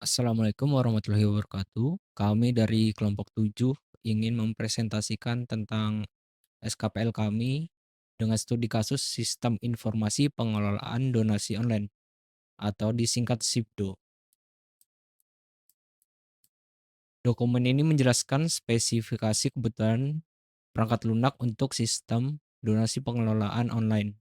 Assalamualaikum warahmatullahi wabarakatuh. Kami dari kelompok 7 ingin mempresentasikan tentang SKPL kami dengan studi kasus Sistem Informasi Pengelolaan Donasi Online atau disingkat SIPDO. Dokumen ini menjelaskan spesifikasi kebutuhan perangkat lunak untuk sistem donasi pengelolaan online.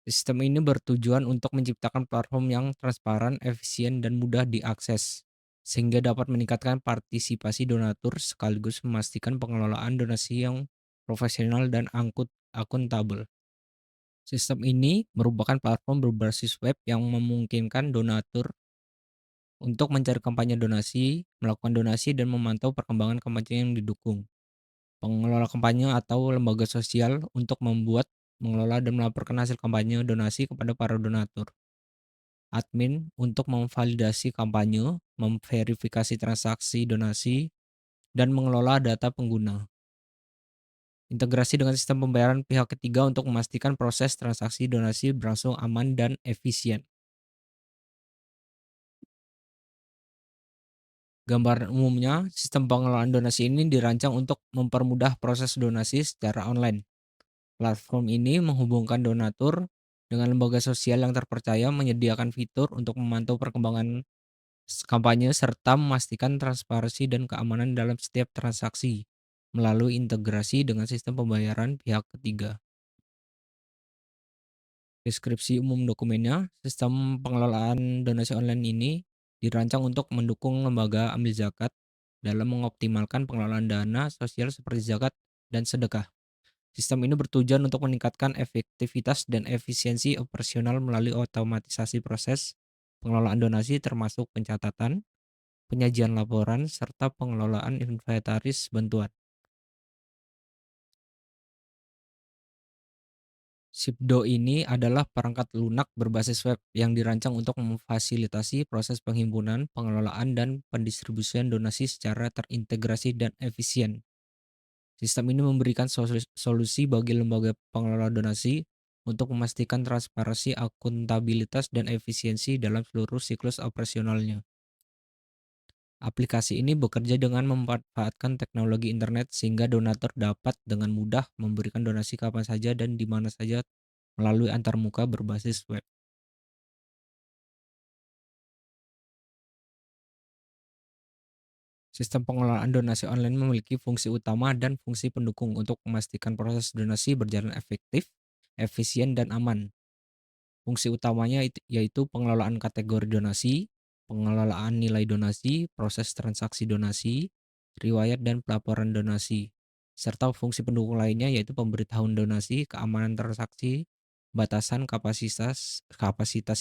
Sistem ini bertujuan untuk menciptakan platform yang transparan, efisien, dan mudah diakses, sehingga dapat meningkatkan partisipasi donatur sekaligus memastikan pengelolaan donasi yang profesional dan akuntabel. Sistem ini merupakan platform berbasis web yang memungkinkan donatur untuk mencari kampanye donasi, melakukan donasi, dan memantau perkembangan kampanye yang didukung. Pengelola kampanye atau lembaga sosial untuk membuat, mengelola, dan melaporkan hasil kampanye donasi kepada para donatur. Admin untuk memvalidasi kampanye, memverifikasi transaksi donasi, dan mengelola data pengguna. Integrasi dengan sistem pembayaran pihak ketiga untuk memastikan proses transaksi donasi berlangsung aman dan efisien. Gambaran umumnya, sistem pengelolaan donasi ini dirancang untuk mempermudah proses donasi secara online. Platform ini menghubungkan donatur dengan lembaga sosial yang terpercaya, menyediakan fitur untuk memantau perkembangan kampanye serta memastikan transparansi dan keamanan dalam setiap transaksi melalui integrasi dengan sistem pembayaran pihak ketiga. Deskripsi umum dokumennya, sistem pengelolaan donasi online ini dirancang untuk mendukung lembaga amil zakat dalam mengoptimalkan pengelolaan dana sosial seperti zakat dan sedekah. Sistem ini bertujuan untuk meningkatkan efektivitas dan efisiensi operasional melalui otomatisasi proses pengelolaan donasi termasuk pencatatan, penyajian laporan, serta pengelolaan inventaris bantuan. Sipdo ini adalah perangkat lunak berbasis web yang dirancang untuk memfasilitasi proses penghimpunan, pengelolaan, dan pendistribusian donasi secara terintegrasi dan efisien. Sistem ini memberikan solusi bagi lembaga pengelola donasi untuk memastikan transparansi, akuntabilitas, dan efisiensi dalam seluruh siklus operasionalnya. Aplikasi ini bekerja dengan memanfaatkan teknologi internet sehingga donatur dapat dengan mudah memberikan donasi kapan saja dan di mana saja melalui antarmuka berbasis web. Sistem pengelolaan donasi online memiliki fungsi utama dan fungsi pendukung untuk memastikan proses donasi berjalan efektif, efisien, dan aman. Fungsi utamanya yaitu pengelolaan kategori donasi, pengelolaan nilai donasi, proses transaksi donasi, riwayat dan pelaporan donasi, serta fungsi pendukung lainnya yaitu pemberitahuan donasi, keamanan transaksi, batasan kapasitas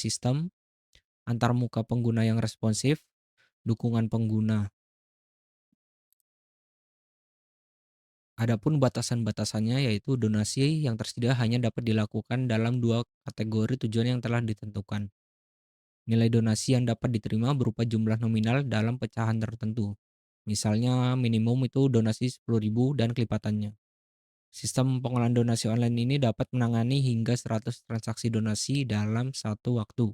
sistem, antarmuka pengguna yang responsif, dukungan pengguna. Adapun batasan-batasannya yaitu donasi yang tersedia hanya dapat dilakukan dalam dua kategori tujuan yang telah ditentukan. Nilai donasi yang dapat diterima berupa jumlah nominal dalam pecahan tertentu. Misalnya minimum itu donasi 10.000 dan kelipatannya. Sistem pengelolaan donasi online ini dapat menangani hingga 100 transaksi donasi dalam satu waktu.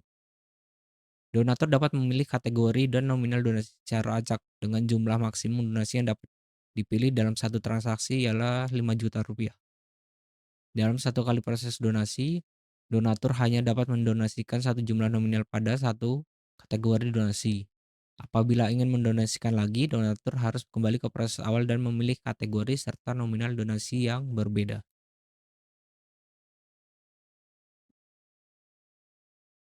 Donatur dapat memilih kategori dan nominal donasi secara acak dengan jumlah maksimum donasi yang dapat dipilih dalam satu transaksi ialah 5 juta rupiah. Dalam satu kali proses donasi, donatur hanya dapat mendonasikan satu jumlah nominal pada satu kategori donasi. Apabila ingin mendonasikan lagi, donatur harus kembali ke proses awal dan memilih kategori serta nominal donasi yang berbeda.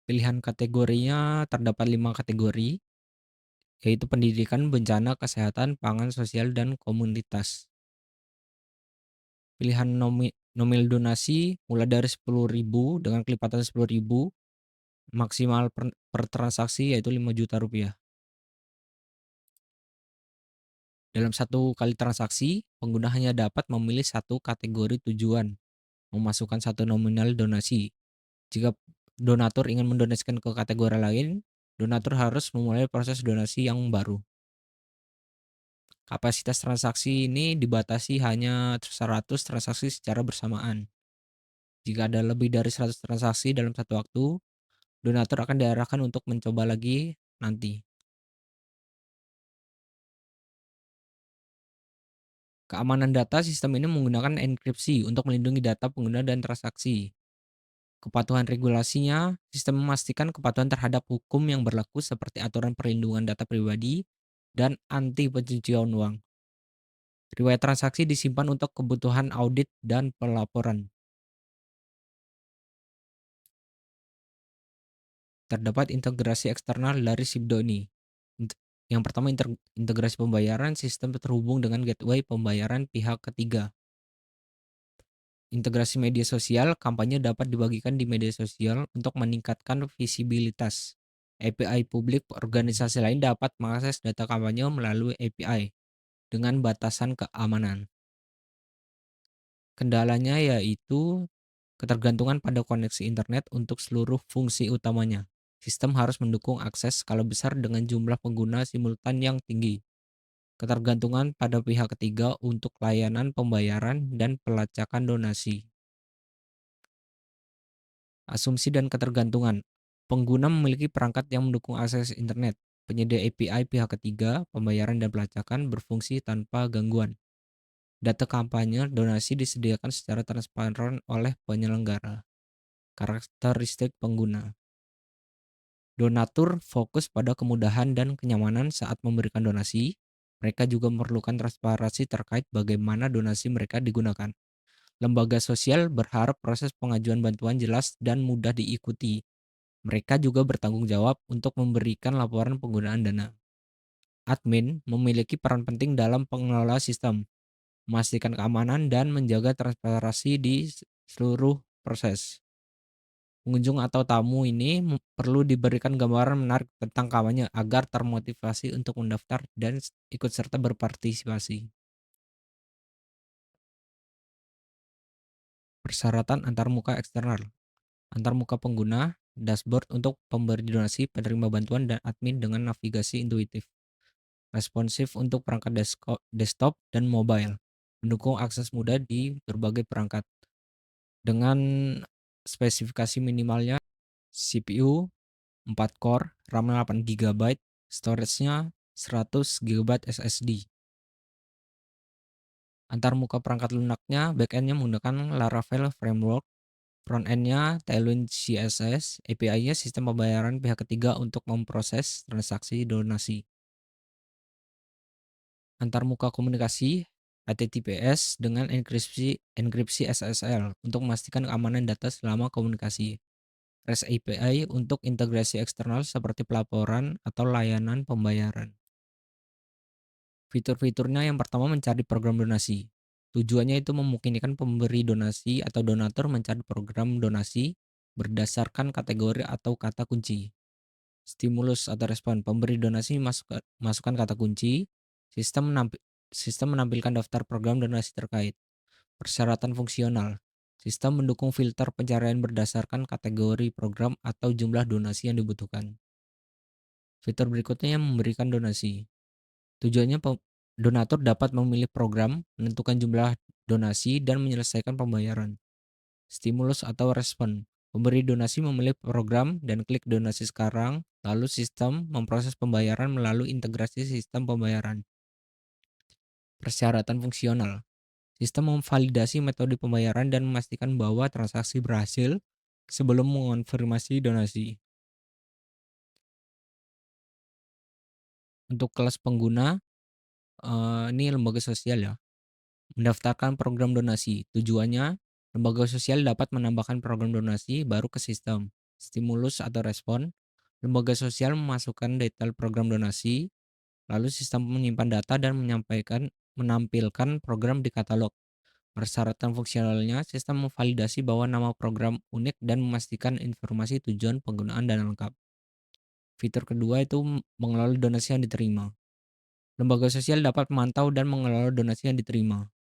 Pilihan kategorinya terdapat 5 kategori, yaitu pendidikan, bencana, kesehatan, pangan, sosial, dan komunitas. Pilihan nominal donasi mulai dari 10.000 dengan kelipatan 10.000 maksimal per transaksi yaitu 5 juta rupiah. Dalam satu kali transaksi, pengguna hanya dapat memilih satu kategori tujuan, memasukkan satu nominal donasi. Jika donatur ingin mendonasikan ke kategori lain, donatur harus memulai proses donasi yang baru. Kapasitas transaksi ini dibatasi hanya 100 transaksi secara bersamaan. Jika ada lebih dari 100 transaksi dalam satu waktu, Donatur akan diarahkan untuk mencoba lagi nanti. Keamanan data sistem ini menggunakan enkripsi untuk melindungi data pengguna dan transaksi. Kepatuhan regulasinya, sistem memastikan kepatuhan terhadap hukum yang berlaku seperti aturan perlindungan data pribadi dan anti pencucian uang. Riwayat transaksi disimpan untuk kebutuhan audit dan pelaporan. Terdapat integrasi eksternal dari Sibdo ini. Yang pertama, integrasi pembayaran, sistem terhubung dengan gateway pembayaran pihak ketiga. Integrasi media sosial, kampanye dapat dibagikan di media sosial untuk meningkatkan visibilitas. API publik, organisasi lain dapat mengakses data kampanye melalui API dengan batasan keamanan. Kendalanya yaitu ketergantungan pada koneksi internet untuk seluruh fungsi utamanya. Sistem harus mendukung akses skala besar dengan jumlah pengguna simultan yang tinggi. Ketergantungan pada pihak ketiga untuk layanan pembayaran dan pelacakan donasi. Asumsi dan ketergantungan. Pengguna memiliki perangkat yang mendukung akses internet. Penyedia API pihak ketiga, pembayaran dan pelacakan berfungsi tanpa gangguan. Data kampanye donasi disediakan secara transparan oleh penyelenggara. Karakteristik pengguna. Donatur fokus pada kemudahan dan kenyamanan saat memberikan donasi. Mereka juga memerlukan transparansi terkait bagaimana donasi mereka digunakan. Lembaga sosial berharap proses pengajuan bantuan jelas dan mudah diikuti. Mereka juga bertanggung jawab untuk memberikan laporan penggunaan dana. Admin memiliki peran penting dalam pengelola sistem, memastikan keamanan dan menjaga transparansi di seluruh proses. Pengunjung atau tamu ini perlu diberikan gambaran menarik tentang kampanye agar termotivasi untuk mendaftar dan ikut serta berpartisipasi. Persyaratan antarmuka eksternal. Antarmuka pengguna, dashboard untuk pemberi donasi, penerima bantuan, dan admin dengan navigasi intuitif. Responsif untuk perangkat desktop dan mobile. Mendukung akses mudah di berbagai perangkat. Dengan spesifikasi minimalnya CPU 4 core, RAM 8 GB, storage-nya 100 GB SSD. Antarmuka perangkat lunaknya, backend-nya menggunakan Laravel Framework, front-end-nya Tailwind CSS, API-nya sistem pembayaran pihak ketiga untuk memproses transaksi donasi. Antarmuka komunikasi, HTTPS dengan enkripsi SSL untuk memastikan keamanan data selama komunikasi. REST API untuk integrasi eksternal seperti pelaporan atau layanan pembayaran. Fitur-fiturnya yang pertama mencari program donasi. Tujuannya itu memungkinkan pemberi donasi atau donatur mencari program donasi berdasarkan kategori atau kata kunci. Stimulus atau respon. Pemberi donasi masukkan kata kunci. Sistem, sistem menampilkan daftar program donasi terkait. Persyaratan fungsional. Sistem mendukung filter pencarian berdasarkan kategori program atau jumlah donasi yang dibutuhkan. Fitur berikutnya yang memberikan donasi. Tujuannya donatur dapat memilih program, menentukan jumlah donasi, dan menyelesaikan pembayaran. Stimulus atau respon. Pemberi donasi memilih program dan klik donasi sekarang, lalu sistem memproses pembayaran melalui integrasi sistem pembayaran. Persyaratan fungsional. Sistem memvalidasi metode pembayaran dan memastikan bahwa transaksi berhasil sebelum mengonfirmasi donasi. Untuk kelas pengguna, ini lembaga sosial ya. Mendaftarkan program donasi. Tujuannya, lembaga sosial dapat menambahkan program donasi baru ke sistem. Stimulus atau respon. Lembaga sosial memasukkan detail program donasi, lalu sistem menyimpan data dan menampilkan program di katalog. Persyaratan fungsionalnya, sistem memvalidasi bahwa nama program unik dan memastikan informasi tujuan penggunaan dan lengkap. Fitur kedua itu mengelola donasi yang diterima. Lembaga sosial dapat memantau dan mengelola donasi yang diterima.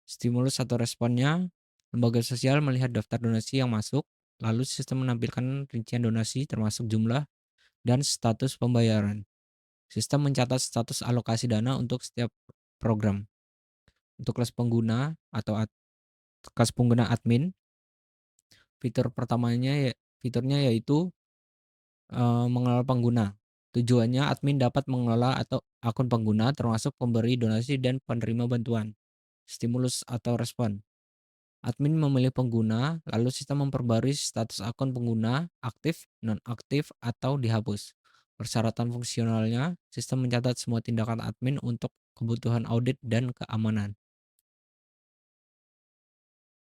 Stimulus atau responnya, lembaga sosial melihat daftar donasi yang masuk, lalu sistem menampilkan rincian donasi termasuk jumlah dan status pembayaran. Sistem mencatat status alokasi dana untuk setiap program. Untuk kelas pengguna atau kelas pengguna admin, fiturnya yaitu Mengelola pengguna. Tujuannya admin dapat mengelola atau akun pengguna termasuk pemberi donasi dan penerima bantuan, stimulus atau respon. Admin memilih pengguna, lalu sistem memperbarui status akun pengguna, aktif, nonaktif, atau dihapus. Persyaratan fungsionalnya, sistem mencatat semua tindakan admin untuk kebutuhan audit dan keamanan.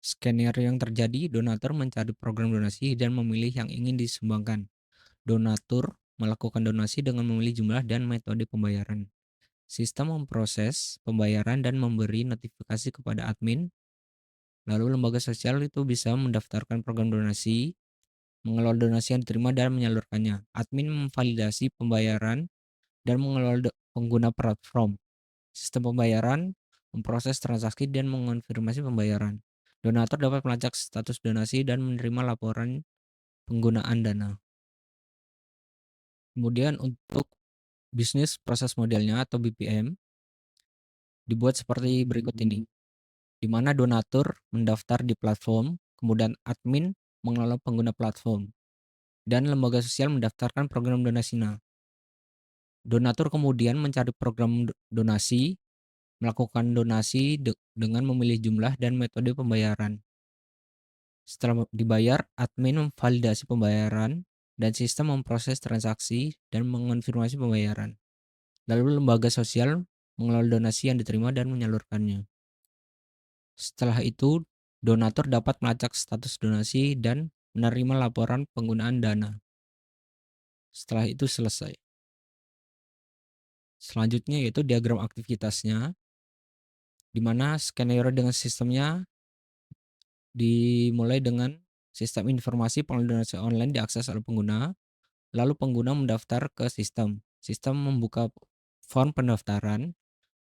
Skenario yang terjadi, donatur mencari program donasi dan memilih yang ingin disumbangkan. Donatur melakukan donasi dengan memilih jumlah dan metode pembayaran. Sistem memproses pembayaran dan memberi notifikasi kepada admin. Lalu lembaga sosial itu bisa mendaftarkan program donasi, mengelola donasi yang diterima dan menyalurkannya. Admin memvalidasi pembayaran dan mengelola pengguna platform. Sistem pembayaran memproses transaksi dan mengonfirmasi pembayaran. Donatur dapat melacak status donasi dan menerima laporan penggunaan dana. Kemudian untuk bisnis proses modelnya atau BPM dibuat seperti berikut ini, di mana donatur mendaftar di platform, kemudian admin mengelola pengguna platform, dan lembaga sosial mendaftarkan program donasinya. Donatur kemudian mencari program donasi, melakukan donasi dengan memilih jumlah dan metode pembayaran. Setelah dibayar, admin memvalidasi pembayaran dan sistem memproses transaksi dan mengonfirmasi pembayaran. Lalu lembaga sosial mengelola donasi yang diterima dan menyalurkannya. Setelah itu, donatur dapat melacak status donasi dan menerima laporan penggunaan dana. Setelah itu selesai. Selanjutnya yaitu diagram aktivitasnya, di mana skenario dengan sistemnya dimulai dengan sistem informasi pengelolaan donasi online diakses oleh pengguna, lalu pengguna mendaftar ke sistem. Sistem membuka form pendaftaran,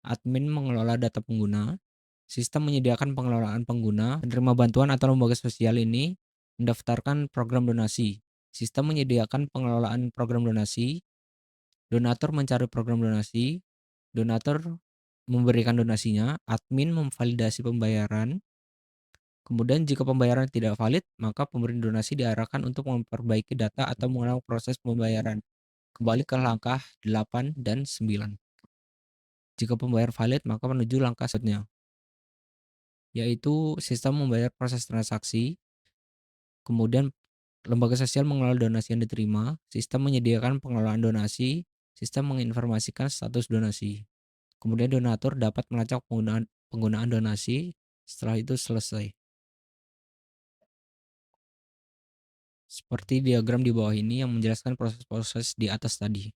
admin mengelola data pengguna, sistem menyediakan pengelolaan pengguna, penerima bantuan atau lembaga sosial ini mendaftarkan program donasi. Sistem menyediakan pengelolaan program donasi, donatur mencari program donasi, donatur memberikan donasinya, admin memvalidasi pembayaran. Kemudian jika pembayaran tidak valid, maka pemberi donasi diarahkan untuk memperbaiki data atau mengulang proses pembayaran. Kembali ke langkah 8 dan 9. Jika pembayar valid, maka menuju langkah selanjutnya, yaitu sistem membayar proses transaksi. Kemudian lembaga sosial mengelola donasi yang diterima, sistem menyediakan pengelolaan donasi, sistem menginformasikan status donasi. Kemudian donatur dapat melacak penggunaan donasi, setelah itu selesai. Seperti diagram di bawah ini yang menjelaskan proses-proses di atas tadi.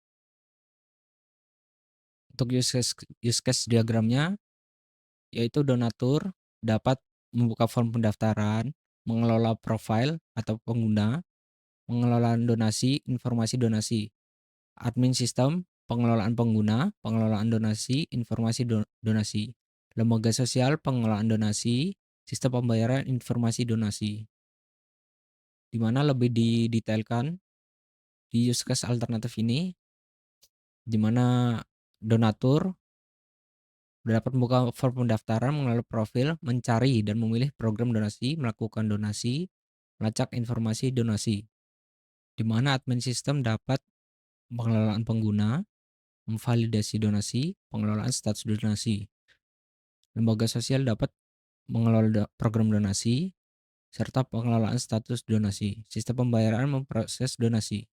Untuk use case diagramnya, yaitu donatur dapat membuka form pendaftaran, mengelola profil atau pengguna, mengelola donasi, informasi donasi. Admin sistem, pengelolaan pengguna, pengelolaan donasi, informasi donasi. Lembaga sosial, pengelolaan donasi, sistem pembayaran, informasi donasi. Di mana lebih didetailkan di use case alternatif ini, di mana donatur dapat membuka form pendaftaran, mengelola profil, mencari dan memilih program donasi, melakukan donasi, melacak informasi donasi. Di mana admin sistem dapat pengelolaan pengguna, memvalidasi donasi, pengelolaan status donasi. Lembaga sosial dapat mengelola program donasi, serta pengelolaan status donasi. Sistem pembayaran memproses donasi.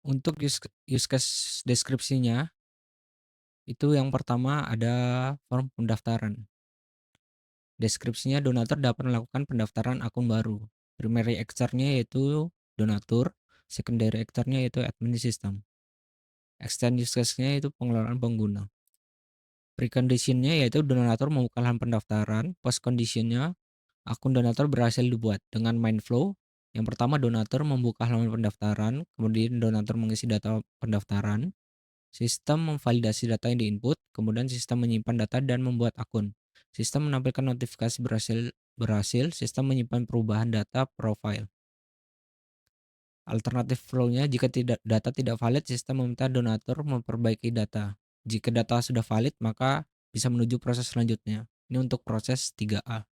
Untuk use case deskripsinya, itu yang pertama ada form pendaftaran. Deskripsinya, donatur dapat melakukan pendaftaran akun baru. Primary actor-nya yaitu donatur, secondary actor-nya yaitu admin system. Extend use case-nya yaitu pengelolaan pengguna. Precondition-nya yaitu donatur membuka halaman pendaftaran. Post condition-nya, akun donatur berhasil dibuat dengan main flow. Yang pertama, donatur membuka halaman pendaftaran, kemudian donatur mengisi data pendaftaran. Sistem memvalidasi data yang diinput, kemudian sistem menyimpan data dan membuat akun. Sistem menampilkan notifikasi berhasil, sistem menyimpan perubahan data profile. Alternatif flow-nya, jika data tidak valid, sistem meminta donatur memperbaiki data. Jika data sudah valid, maka bisa menuju proses selanjutnya. Ini untuk proses 3A.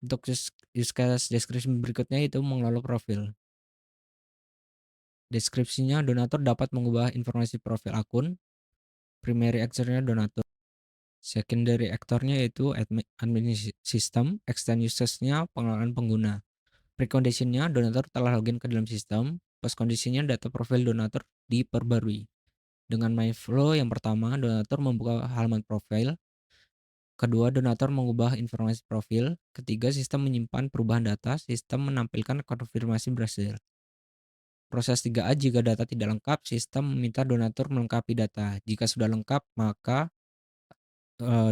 Untuk use case deskripsi berikutnya itu mengelola profil. Deskripsinya, donatur dapat mengubah informasi profil akun. Primary actor-nya donatur. Secondary actor-nya yaitu admin sistem. Extend users-nya pengelolaan pengguna. Precondition-nya, donatur telah login ke dalam sistem. Post condition-nya, data profil donatur diperbarui. Dengan my flow, yang pertama, donatur membuka halaman profil. Kedua, donatur mengubah informasi profil. Ketiga, sistem menyimpan perubahan data. Sistem menampilkan konfirmasi berhasil. Proses 3A, jika data tidak lengkap, sistem meminta donatur melengkapi data. Jika sudah lengkap, maka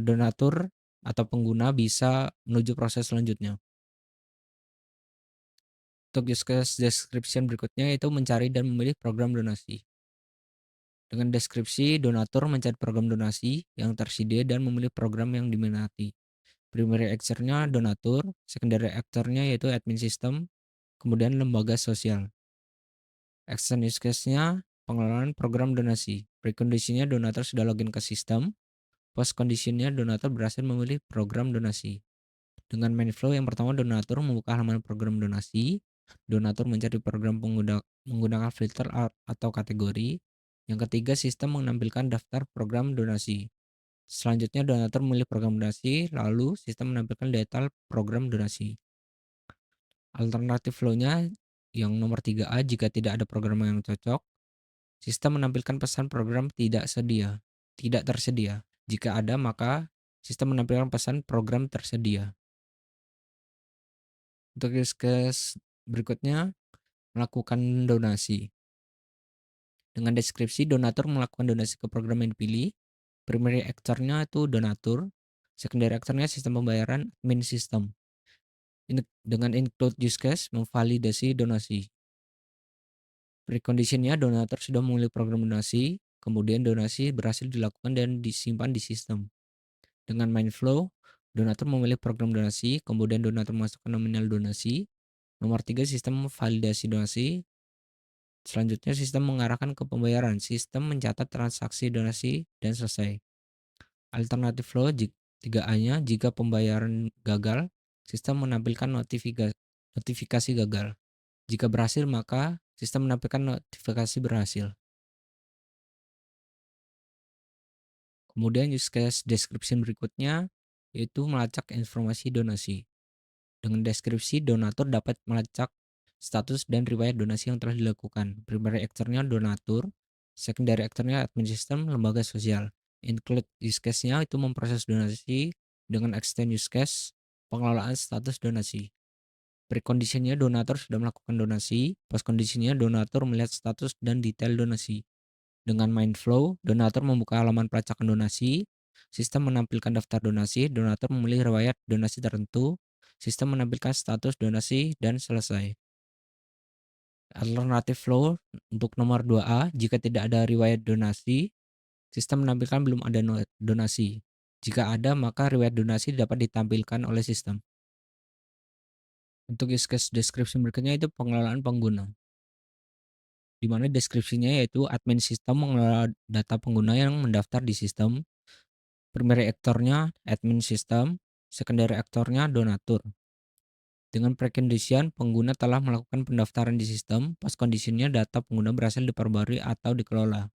donatur atau pengguna bisa menuju proses selanjutnya. Untuk use case description berikutnya itu mencari dan memilih program donasi. Dengan deskripsi, donatur mencari program donasi yang tersedia dan memilih program yang diminati. Primary actor-nya donatur, secondary actor-nya yaitu admin sistem, kemudian lembaga sosial. Action use case-nya pengelolaan program donasi. Precondition-nya donatur sudah login ke sistem. Post condition-nya donatur berhasil memilih program donasi. Dengan main flow, yang pertama, donatur membuka halaman program donasi. Donatur mencari program menggunakan filter atau kategori. Yang ketiga, sistem menampilkan daftar program donasi. Selanjutnya, donatur memilih program donasi, lalu sistem menampilkan detail program donasi. Alternatif flow-nya yang nomor 3A, jika tidak ada program yang cocok, sistem menampilkan pesan program tidak tersedia. Jika ada, maka sistem menampilkan pesan program tersedia. Untuk use case berikutnya, melakukan donasi. Dengan deskripsi, donatur melakukan donasi ke program yang dipilih. Primary actor-nya itu donatur. Secondary actor-nya sistem pembayaran, admin system. Dengan include use case, memvalidasi donasi. Precondition-nya, donatur sudah memilih program donasi, kemudian donasi berhasil dilakukan dan disimpan di sistem. Dengan main flow, donatur memilih program donasi, kemudian donatur masukkan nominal donasi. Nomor 3, sistem validasi donasi. Selanjutnya, sistem mengarahkan ke pembayaran. Sistem mencatat transaksi donasi dan selesai. Alternatif flow 3A-nya, jika pembayaran gagal, sistem menampilkan notifikasi gagal. Jika berhasil, maka sistem menampilkan notifikasi berhasil. Kemudian use case description berikutnya yaitu melacak informasi donasi. Dengan deskripsi, donatur dapat melacak status dan riwayat donasi yang telah dilakukan. Primary actor-nya donatur, secondary actor-nya admin sistem, lembaga sosial. Include use case-nya itu memproses donasi. Dengan extend use case, pengelolaan status donasi. Precondition-nya donatur sudah melakukan donasi. Post condition-nya donatur melihat status dan detail donasi. Dengan main flow, donatur membuka halaman pelacakan donasi. Sistem menampilkan daftar donasi. Donatur memilih riwayat donasi tertentu. Sistem menampilkan status donasi dan selesai. Alternatif flow untuk nomor 2A, jika tidak ada riwayat donasi, sistem menampilkan belum ada donasi. Jika ada, maka riwayat donasi dapat ditampilkan oleh sistem. Untuk use case description berikutnya itu pengelolaan pengguna, di mana deskripsinya yaitu admin sistem mengelola data pengguna yang mendaftar di sistem. Primary actor-nya admin sistem, secondary actor-nya donatur. Dengan precondition, pengguna telah melakukan pendaftaran di sistem. Post condition-nya, data pengguna berhasil diperbarui atau dikelola.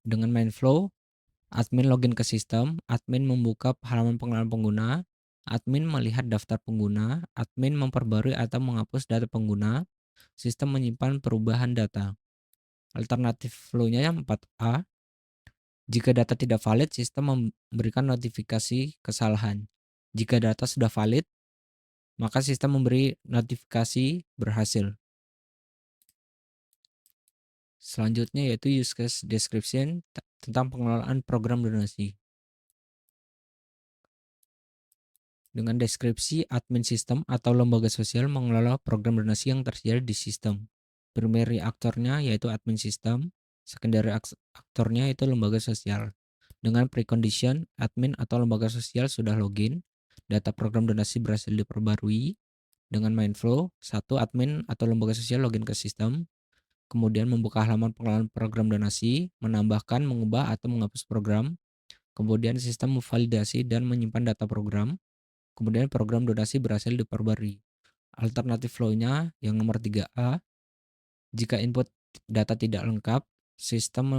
Dengan main flow, admin login ke sistem, admin membuka halaman pengenalan pengguna, admin melihat daftar pengguna, admin memperbarui atau menghapus data pengguna, sistem menyimpan perubahan data. Alternatif flow-nya yang 4A, jika data tidak valid, sistem memberikan notifikasi kesalahan. Jika data sudah valid, maka sistem memberi notifikasi berhasil. Selanjutnya yaitu use case description tentang pengelolaan program donasi. Dengan deskripsi, admin sistem atau lembaga sosial mengelola program donasi yang tersedia di sistem. Primary aktornya yaitu admin sistem, secondary aktornya itu lembaga sosial. Dengan precondition, admin atau lembaga sosial sudah login, data program donasi berhasil diperbarui. Dengan main flow, satu admin atau lembaga sosial login ke sistem, kemudian membuka halaman pengelolaan program donasi, menambahkan, mengubah, atau menghapus program. Kemudian sistem memvalidasi dan menyimpan data program. Kemudian program donasi berhasil diperbarui. Alternatif flow-nya yang nomor 3A, jika input data tidak lengkap, sistem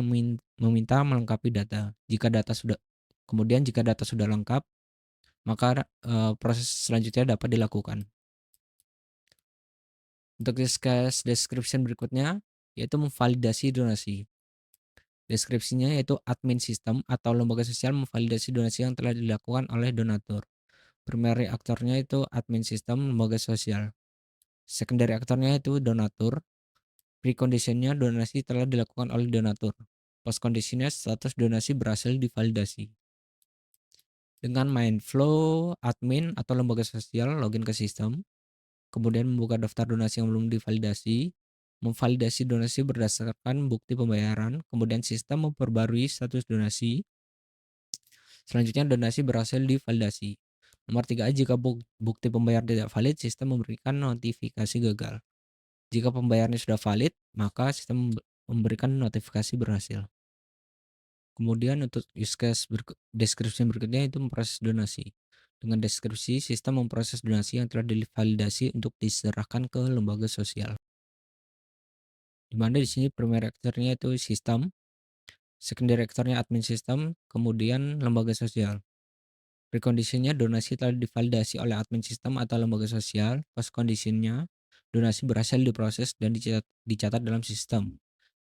meminta melengkapi data. Jika data sudah lengkap, maka proses selanjutnya dapat dilakukan. Untuk case description berikutnya, yaitu memvalidasi donasi. Deskripsinya yaitu admin sistem atau lembaga sosial memvalidasi donasi yang telah dilakukan oleh donatur. Primary aktornya itu admin sistem lembaga sosial. Secondary aktornya itu donatur. Preconditionnya donasi telah dilakukan oleh donatur. Post conditionnya status donasi berhasil divalidasi. Dengan main flow, admin atau lembaga sosial login ke sistem, kemudian membuka daftar donasi yang belum divalidasi, memvalidasi donasi berdasarkan bukti pembayaran, kemudian sistem memperbarui status donasi. Selanjutnya donasi berhasil divalidasi. Nomor 3, jika bukti pembayaran tidak valid, sistem memberikan notifikasi gagal. Jika pembayarannya sudah valid, maka sistem memberikan notifikasi berhasil. Kemudian untuk use case deskripsi berikutnya itu memproses donasi. Dengan deskripsi, sistem memproses donasi yang telah divalidasi untuk diserahkan ke lembaga sosial. Di mana di sini primary actor-nya itu sistem, secondary actor-nya admin sistem, kemudian lembaga sosial. Preconditionnya donasi telah divalidasi oleh admin sistem atau lembaga sosial. Post conditionnya donasi berhasil diproses dan dicatat dalam sistem.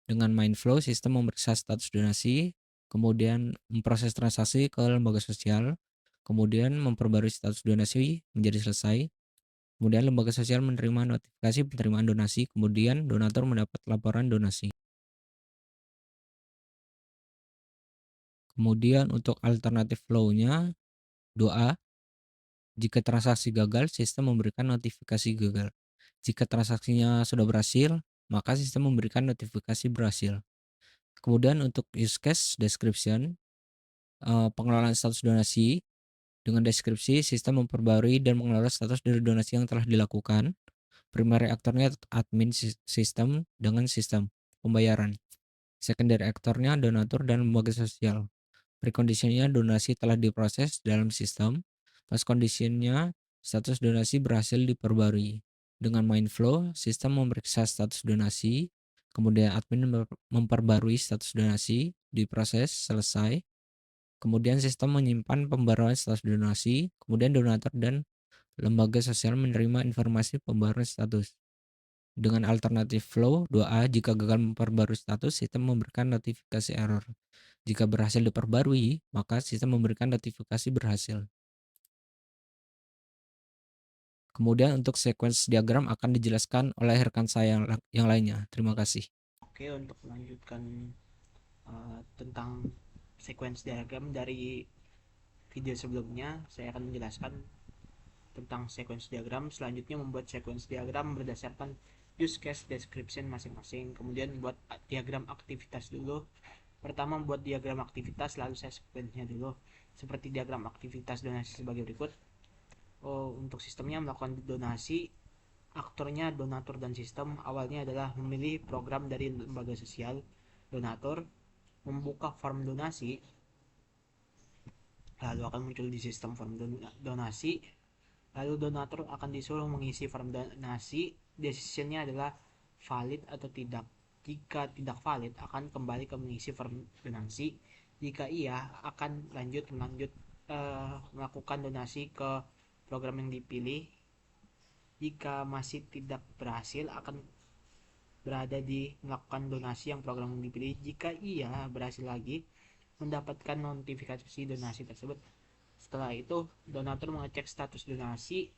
Dengan main flow, sistem memeriksa status donasi, kemudian memproses transaksi ke lembaga sosial, kemudian memperbarui status donasi menjadi selesai. Kemudian lembaga sosial menerima notifikasi penerimaan donasi, kemudian donatur mendapat laporan donasi. Kemudian untuk alternatif flow-nya 2A, jika transaksi gagal, sistem memberikan notifikasi gagal. Jika transaksinya sudah berhasil, maka sistem memberikan notifikasi berhasil. Kemudian untuk use case description, pengelolaan status donasi. Dengan deskripsi, sistem memperbarui dan mengelola status dari donasi yang telah dilakukan. Primary aktornya admin sistem dengan sistem pembayaran. Secondary aktornya donatur dan lembaga sosial. Preconditionnya donasi telah diproses dalam sistem. Post conditionnya status donasi berhasil diperbarui. Dengan main flow, sistem memeriksa status donasi, kemudian admin memperbarui status donasi, diproses, selesai. Kemudian sistem menyimpan pembaruan status donasi, kemudian donatur dan lembaga sosial menerima informasi pembaruan status. Dengan alternatif flow 2A, jika gagal memperbarui status, sistem memberikan notifikasi error. Jika berhasil diperbarui, maka sistem memberikan notifikasi berhasil. Kemudian untuk sequence diagram akan dijelaskan oleh rekan saya yang lainnya. Terima kasih. Oke, untuk melanjutkan tentang sequence diagram dari video sebelumnya, saya akan menjelaskan tentang sequence diagram. Selanjutnya membuat sequence diagram berdasarkan use case description masing-masing. Kemudian buat diagram aktivitas dulu. Pertama membuat diagram aktivitas, lalu saya sequence-nya dulu. Seperti diagram aktivitas donasi sebagai berikut. Untuk sistemnya melakukan donasi, aktornya donatur dan sistem. Awalnya adalah memilih program dari lembaga sosial. Donatur membuka form donasi, lalu akan muncul di sistem form donasi. Lalu donatur akan disuruh mengisi form donasi. Decisionnya adalah valid atau tidak. Jika tidak valid, akan kembali ke mengisi form donasi. Jika iya, akan lanjut melakukan donasi ke program yang dipilih. Jika masih tidak berhasil, akan berada di melakukan donasi yang program yang dipilih. Jika iya, berhasil lagi, mendapatkan notifikasi donasi tersebut. Setelah itu, donatur mengecek status donasi,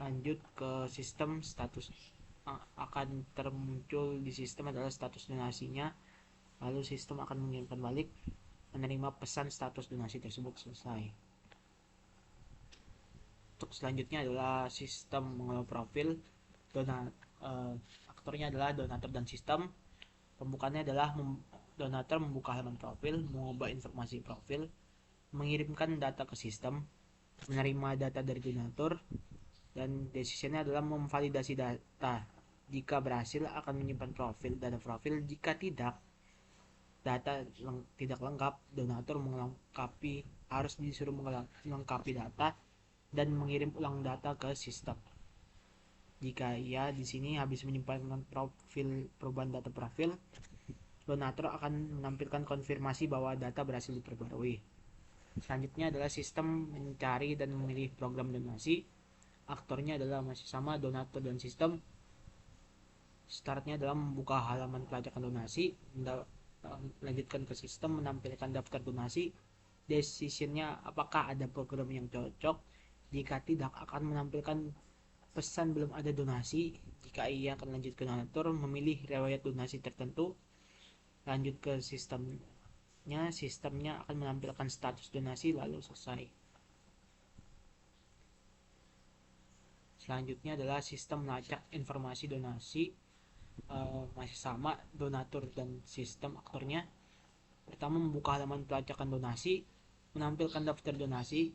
lanjut ke sistem. Status akan termuncul di sistem adalah status donasinya, lalu sistem akan mengirimkan balik menerima pesan status donasi tersebut selesai. Untuk selanjutnya adalah sistem mengelola profil. Aktornya adalah donatur dan sistem. Pembukaannya adalah donatur membuka halaman profil, mengubah informasi profil, mengirimkan data ke sistem, menerima data dari donatur, dan decisionnya adalah memvalidasi data. Jika berhasil akan menyimpan data profil. Jika tidak, data tidak lengkap, donatur harus disuruh melengkapi data dan mengirim ulang data ke sistem. Jika ia di sini habis menyimpan profil perubahan data profil, donatur akan menampilkan konfirmasi bahwa data berhasil diperbarui. Selanjutnya adalah sistem mencari dan memilih program donasi. Aktornya adalah masih sama, donatur dan sistem. Startnya adalah membuka halaman pelacakan donasi, lanjutkan ke sistem, menampilkan daftar donasi. Decisionnya apakah ada program yang cocok. Jika tidak, akan menampilkan pesan belum ada donasi. Jika iya, akan lanjut ke donatur, memilih riwayat donasi tertentu. Lanjut ke sistemnya akan menampilkan status donasi lalu selesai. Selanjutnya adalah sistem melacak informasi donasi. Masih sama, donatur dan sistem aktornya. Pertama, membuka halaman pelacakan donasi, menampilkan daftar donasi.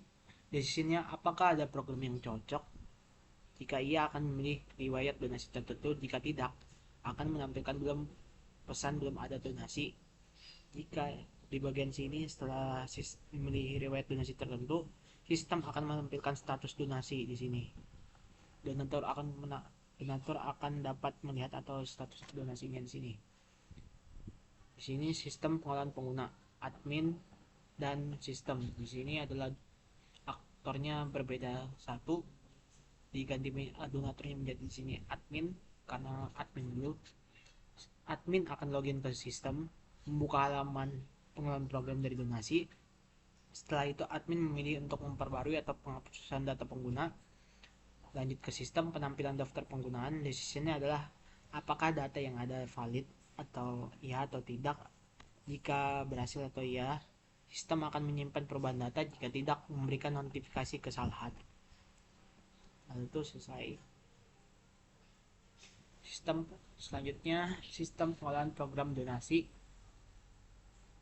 Decisionnya apakah ada program yang cocok. Jika iya, akan memilih riwayat donasi tertentu. Jika tidak, akan menampilkan pesan belum ada donasi. Jika di bagian sini setelah memilih riwayat donasi tertentu, sistem akan menampilkan status donasi di sini. Donatur akan dapat melihat atau status donasinya di sini. Di sini sistem pengolahan pengguna, admin dan sistem. Di sini adalah aktornya berbeda satu, diganti donaturnya menjadi di sini admin karena admin dulu. Admin akan login ke sistem, membuka halaman pengolahan program dari donasi. Setelah itu admin memilih untuk memperbarui atau penghapusan data pengguna. Lanjut ke sistem penampilan daftar penggunaan. Decisionnya adalah apakah data yang ada valid atau iya atau tidak. Jika berhasil atau iya, sistem akan menyimpan perubahan data. Jika tidak, memberikan notifikasi kesalahan. Lalu itu selesai. Sistem selanjutnya, sistem pengolahan program donasi.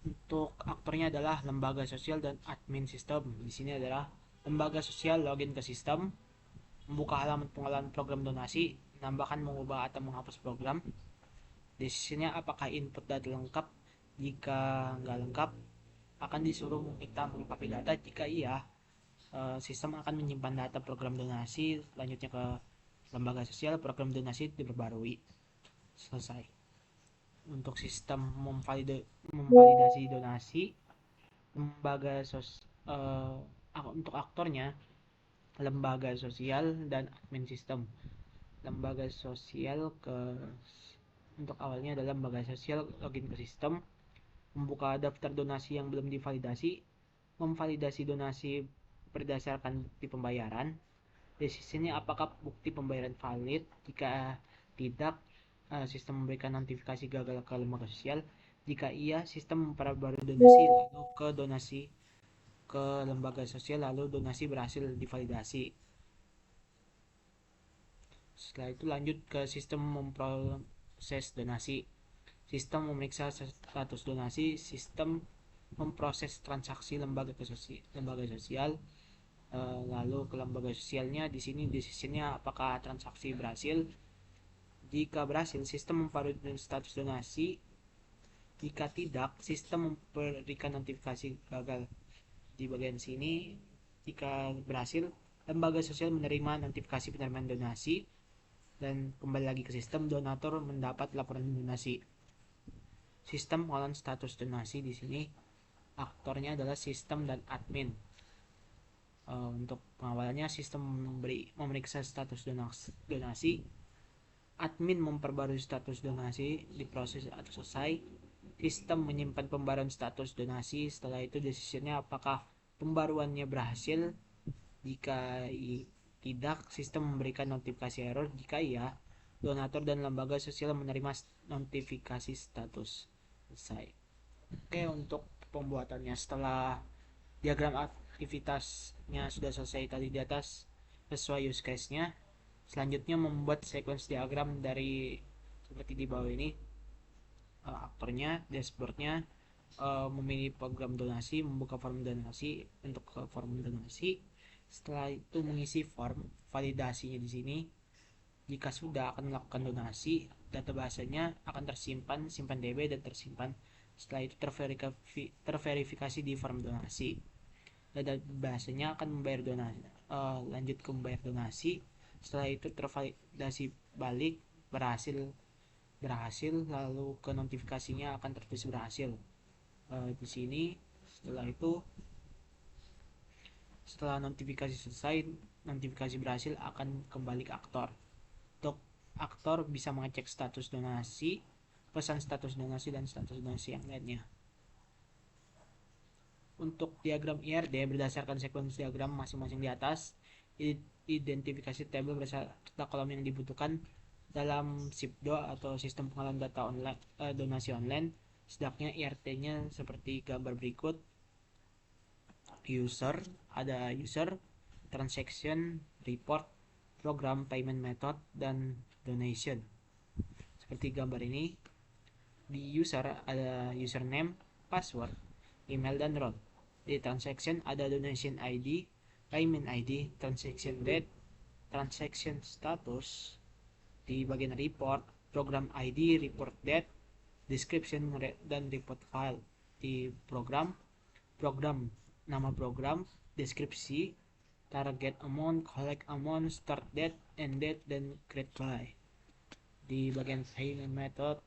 Untuk aktornya adalah lembaga sosial dan admin sistem. Di sini adalah lembaga sosial login ke sistem, membuka halaman pengolahan program donasi, menambahkan, mengubah atau menghapus program. Decisionnya apakah input data lengkap. Jika nggak lengkap, akan disuruh meminta melengkapi data. Jika iya, sistem akan menyimpan data program donasi. Lanjutnya ke lembaga sosial, program donasi diperbarui. Selesai. Untuk sistem memvalidasi donasi, lembaga untuk aktornya lembaga sosial dan admin sistem. Lembaga sosial untuk awalnya adalah lembaga sosial login ke sistem, membuka daftar donasi yang belum divalidasi, memvalidasi donasi berdasarkan bukti pembayaran. Decisionnya apakah bukti pembayaran valid. Jika tidak, sistem memberikan notifikasi gagal ke lembaga sosial. Jika iya, sistem memperbarui donasi lalu ke lembaga sosial, lalu donasi berhasil divalidasi. Setelah itu lanjut ke sistem memproses donasi. Sistem memeriksa status donasi, sistem memproses transaksi lembaga sosial, lalu ke lembaga sosialnya. Di sini decisionnya apakah transaksi berhasil. Jika berhasil, sistem memperbarui status donasi. Jika tidak, sistem memberikan notifikasi gagal. Di bagian sini, jika berhasil, lembaga sosial menerima notifikasi penerimaan donasi dan kembali lagi ke sistem. Donatur mendapat laporan donasi. Sistem pengolahan status donasi di sini aktornya adalah sistem dan admin. Untuk pengawalannya, sistem memeriksa status donasi, admin memperbarui status donasi diproses atau selesai, sistem menyimpan pembaruan status donasi. Setelah itu decisionnya apakah pembaruannya berhasil. Jika tidak, sistem memberikan notifikasi error. Jika iya, donatur dan lembaga sosial menerima notifikasi status. Selesai. Oke, untuk pembuatannya setelah diagram aktivitasnya sudah selesai tadi di atas sesuai use case-nya, selanjutnya membuat sequence diagram dari seperti di bawah ini. Aktornya, dashboardnya, memilih program donasi, membuka form donasi untuk ke form donasi. Setelah itu mengisi form validasinya di sini. Jika sudah, akan melakukan donasi. Data bahasanya akan tersimpan, simpan DB dan tersimpan. Setelah itu terverifikasi di form donasi. Data bahasanya akan membayar donasi. lanjut ke membayar donasi. Setelah itu tervalidasi balik, berhasil berhasil lalu ke notifikasinya akan tertulis berhasil. Di sini setelah itu, setelah notifikasi selesai, notifikasi berhasil akan kembali ke aktor. Untuk aktor bisa mengecek status donasi, pesan status donasi, dan status donasi yang lainnya. Untuk diagram IRD berdasarkan sekuensi diagram masing-masing di atas, identifikasi tabel beserta kolom yang dibutuhkan dalam SIPDO atau sistem pengolahan data online, donasi online. Setidaknya IRT-nya seperti gambar berikut. User, ada user, transaction, report, program, payment method, dan donation. Seperti gambar ini, di user ada username, password, email, dan role. Di transaction ada donation ID, payment ID, transaction date, transaction status. Di bagian report, program ID, report date, description, dan report file. Di program, program, nama program, deskripsi, target amount, collect amount, start date, end date, dan create by. Di bagian payment method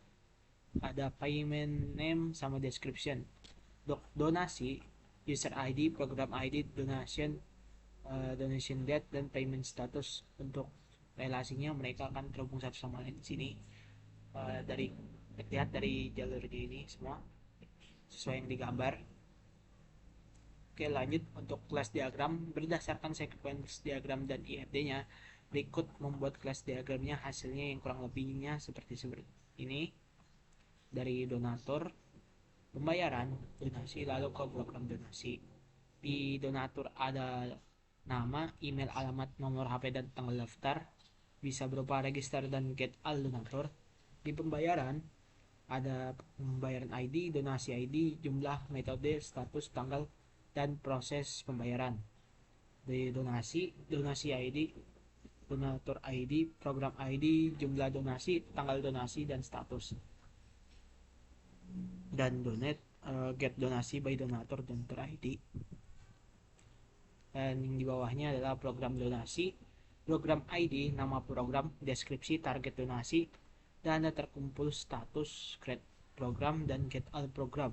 ada payment name sama description. Donasi, user ID, program ID, donation, donation date, dan payment status. Untuk relasinya mereka akan terhubung satu sama lain di sini. Dari terlihat dari jalur ini semua sesuai yang digambar. Oke, lanjut untuk kelas diagram berdasarkan sequence diagram dan IFD-nya. Berikut membuat kelas diagramnya, hasilnya yang kurang lebihnya seperti ini. Dari donatur, pembayaran, donasi, lalu ke program donasi. Di donatur ada nama, email, alamat, nomor HP, dan tanggal daftar. Bisa berupa register dan get al donatur. Di pembayaran ada pembayaran ID, donasi ID, jumlah, metode, status, tanggal, dan proses pembayaran. Di donasi, donasi ID, donatur ID, program ID, jumlah donasi, tanggal donasi, dan status. Dan donate, get donasi by donatur, donatur ID. Dan yang di bawahnya adalah program donasi, program ID, nama program, deskripsi, target donasi, dana terkumpul, status, create program, dan get all program.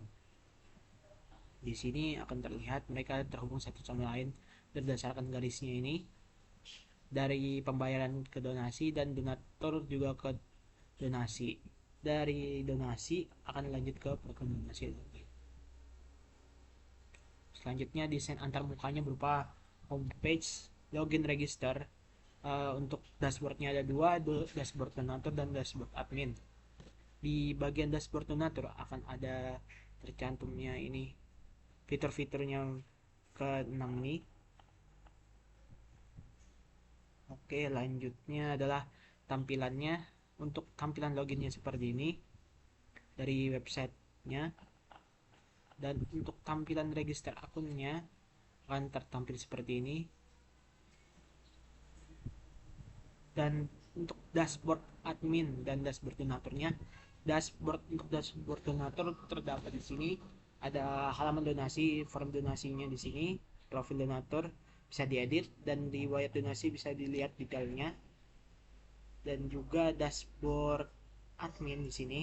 Di sini akan terlihat mereka terhubung satu sama lain berdasarkan garisnya ini. Dari pembayaran ke donasi dan donatur juga ke donasi. Dari donasi akan lanjut ke program donasi. Selanjutnya desain antarmukanya berupa homepage, login, register. Untuk dashboardnya ada dua, dashboard donatur dan dashboard admin. Di bagian dashboard donatur akan ada tercantumnya ini fitur-fiturnya ke-6 nih. Oke, lanjutnya adalah tampilannya. Untuk tampilan loginnya seperti ini dari websitenya, dan untuk tampilan register akunnya akan tertampil seperti ini. Dan untuk dashboard admin dan dashboard donaturnya, untuk dashboard donatur terdapat di sini. Ada halaman donasi, form donasinya di sini, profil donatur bisa diedit, dan di wayat donasi bisa dilihat detailnya. Dan juga dashboard admin di sini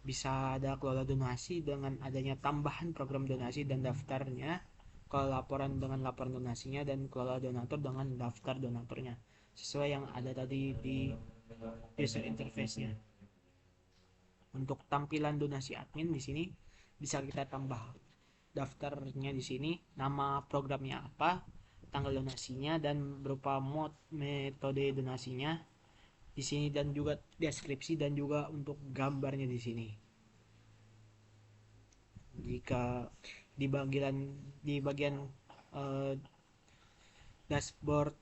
bisa ada kelola donasi dengan adanya tambahan program donasi dan daftarnya, kalau laporan dengan laporan donasinya, dan kelola donatur dengan daftar donaturnya sesuai yang ada tadi di user interface-nya. Untuk tampilan donasi admin di sini bisa kita tambah daftarnya di sini, nama programnya apa, tanggal donasinya, dan berupa metode donasinya di sini, dan juga deskripsi, dan juga untuk gambarnya di sini. Jika di bagian uh, dashboard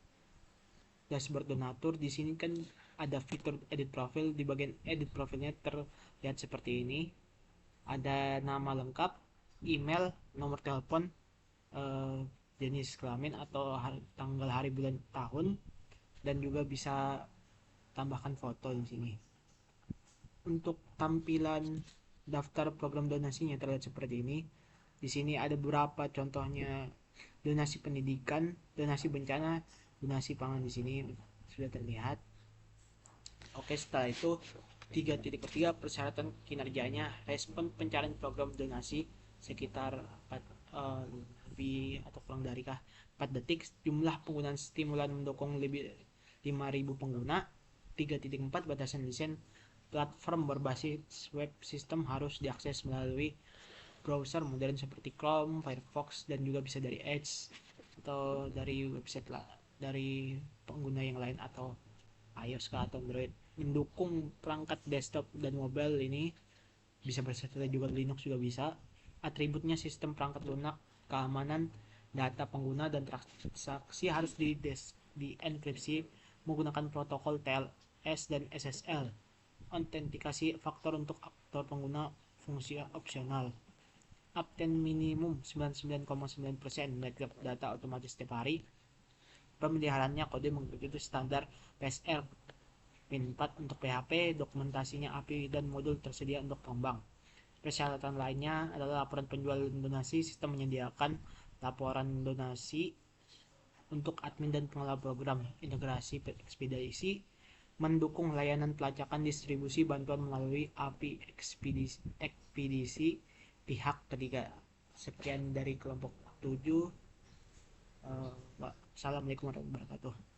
dashboard donatur di sini kan ada fitur edit profil. Di bagian edit profilnya terlihat seperti ini. Ada nama lengkap, email, nomor telepon, eh, jenis kelamin atau tanggal, hari, bulan, tahun, dan juga bisa tambahkan foto di sini. Untuk tampilan daftar program donasinya terlihat seperti ini. Di sini ada beberapa contohnya donasi pendidikan, donasi bencana, donasi pangan di sini sudah terlihat. Oke, setelah itu 3.3 persyaratan kinerjanya, respon pencarian program donasi sekitar 4, lebih atau kurang dari 4 detik, jumlah penggunaan stimulan mendukung lebih 5.000 pengguna. 3.4 batasan desain, platform berbasis web sistem harus diakses melalui browser modern seperti Chrome, Firefox, dan juga bisa dari Edge atau dari website lah, dari pengguna yang lain atau iOS atau Android. Mendukung perangkat desktop dan mobile, ini bisa berserta juga Linux juga bisa. Atributnya sistem perangkat lunak, keamanan data pengguna dan transaksi harus dienkripsi menggunakan protokol TLS dan SSL. Autentikasi faktor untuk aktor pengguna fungsi opsional. Uptime minimum 99,9% backup data otomatis setiap hari. Pemeliharaannya kode mengikuti standar PSR Pin 4 untuk PHP, dokumentasinya API dan modul tersedia untuk pengembang. Persyaratan lainnya adalah laporan penjual donasi, sistem menyediakan laporan donasi untuk admin dan pengelola program, integrasi ekspedisi, mendukung layanan pelacakan distribusi bantuan melalui API ekspedisi pihak ketiga. Sekian dari kelompok 7. Assalamualaikum warahmatullahi wabarakatuh.